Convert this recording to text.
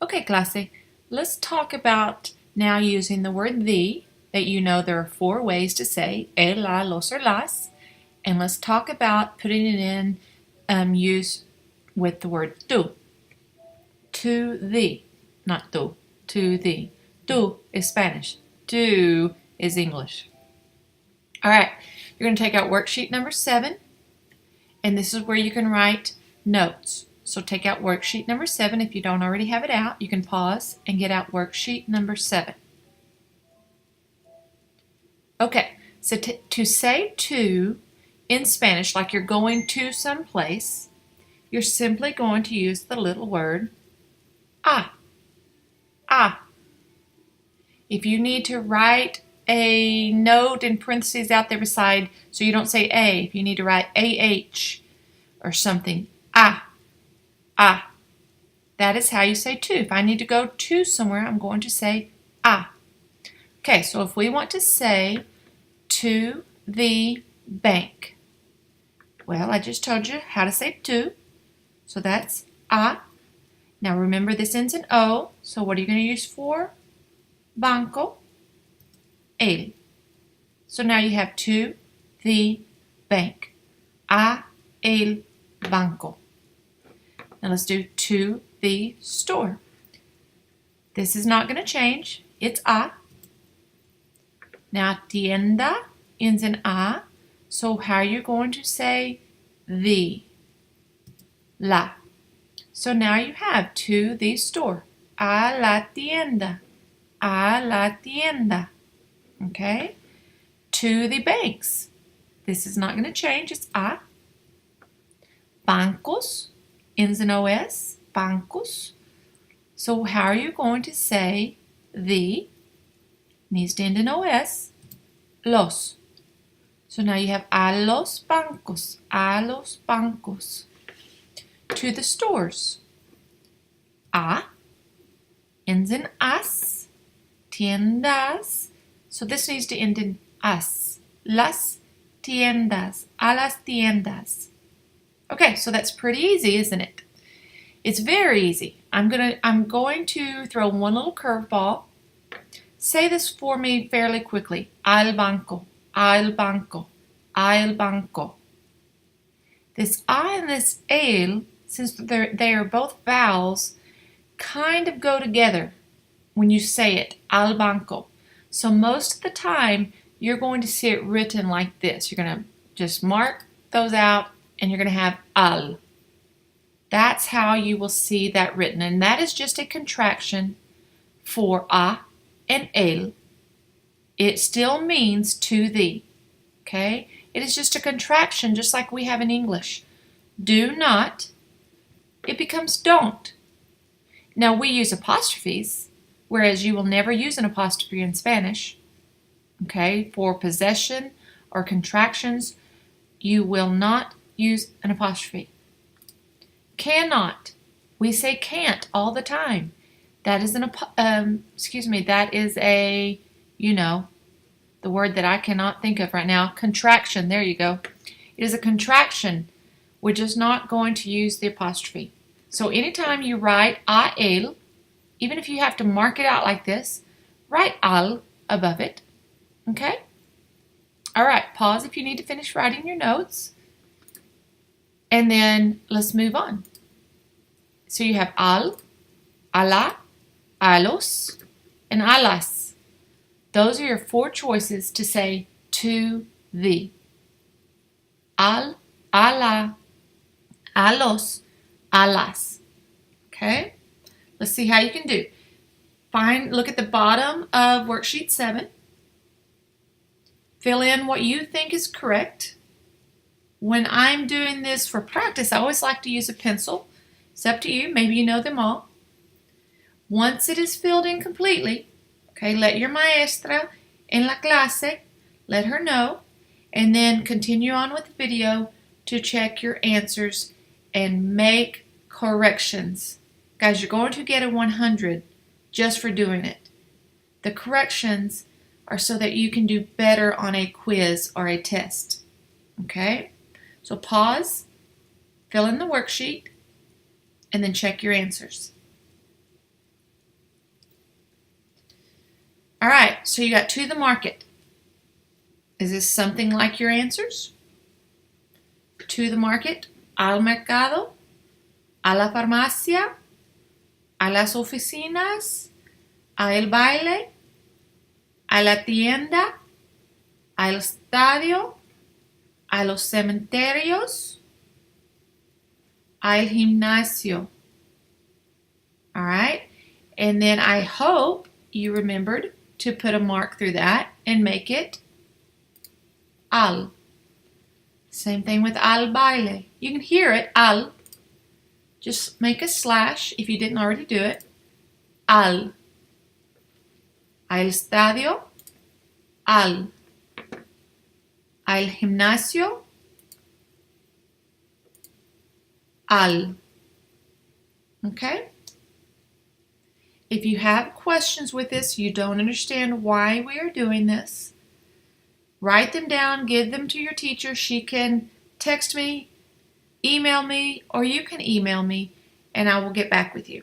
Okay, clase, let's talk about now using the word the, that you know there are 4 ways to say el, la, los, or las, and let's talk about putting it in use with the word tú. To thee, not tú, to thee. Tú is Spanish. Do is English. All right, you're going to take out worksheet number 7, and this is where you can write notes. So take out worksheet number 7. If you don't already have it out, you can pause and get out worksheet number 7. Okay, so to say to in Spanish, like you're going to someplace, you're simply going to use the little word a. A. If you need to write a note in parentheses out there beside, so you don't say a, if you need to write AH or something, a. Ah. That is how you say to. If I need to go to somewhere, I'm going to say ah. Okay, so if we want to say to the bank, well, I just told you how to say to. So that's a. Now remember this ends in O, so what are you going to use for? Banco. El. So now you have to the bank. A el banco. Now let's do to the store. This is not going to change. It's a. Now tienda ends in a. So how are you going to say the? La. So now you have to the store. A la tienda. A la tienda. Okay? To the banks. This is not going to change. It's a. Bancos ends in os. Bancos. So how are you going to say the? Needs to end in os. Los. So now you have a los bancos. A los bancos. To the stores. A ends in as. Tiendas. So this needs to end in as. Las tiendas. A las tiendas. Okay, so that's pretty easy, isn't it? It's very easy. I'm going to throw one little curveball. Say this for me fairly quickly. Al banco. Al banco. Al banco. This I and this el, since they are both vowels, kind of go together when you say it. Al banco. So most of the time, you're going to see it written like this. You're going to just mark those out, and you're going to have al. That's how you will see that written, and that is just a contraction for a and el. It still means to thee, okay? It is just a contraction, just like we have in English. Do not, it becomes don't. Now we use apostrophes, whereas you will never use an apostrophe in Spanish, okay? For possession or contractions, you will not use an apostrophe. Cannot. We say can't all the time. That is that is a, the word that I cannot think of right now. Contraction. There you go. It is a contraction. We're just not going to use the apostrophe. So anytime you write a el, even if you have to mark it out like this, write al above it. Okay? All right. Pause if you need to finish writing your notes. And then let's move on. So you have al, ala, alos, and alas. Those are your 4 choices to say to the. Al, ala, alos, alas. Okay? Let's see how you can do. Look at the bottom of worksheet 7. Fill in what you think is correct. When I'm doing this for practice, I always like to use a pencil. It's up to you. Maybe you know them all. Once it is filled in completely, okay, let your maestra en la clase, let her know, and then continue on with the video to check your answers and make corrections. Guys, you're going to get a 100 just for doing it. The corrections are so that you can do better on a quiz or a test. Okay? So pause, fill in the worksheet, and then check your answers. All right, so you got to the market. Is this something like your answers? To the market, al mercado, a la farmacia, a las oficinas, a el baile, a la tienda, al estadio, a los cementerios, al gimnasio. All right, and then I hope you remembered to put a mark through that and make it al. Same thing with al baile. You can hear it, al. Just make a slash if you didn't already do it. Al. Al estadio, al. Al gimnasio, al. Okay? If you have questions with this, you don't understand why we are doing this, write them down, give them to your teacher. She can text me, email me, or you can email me, and I will get back with you.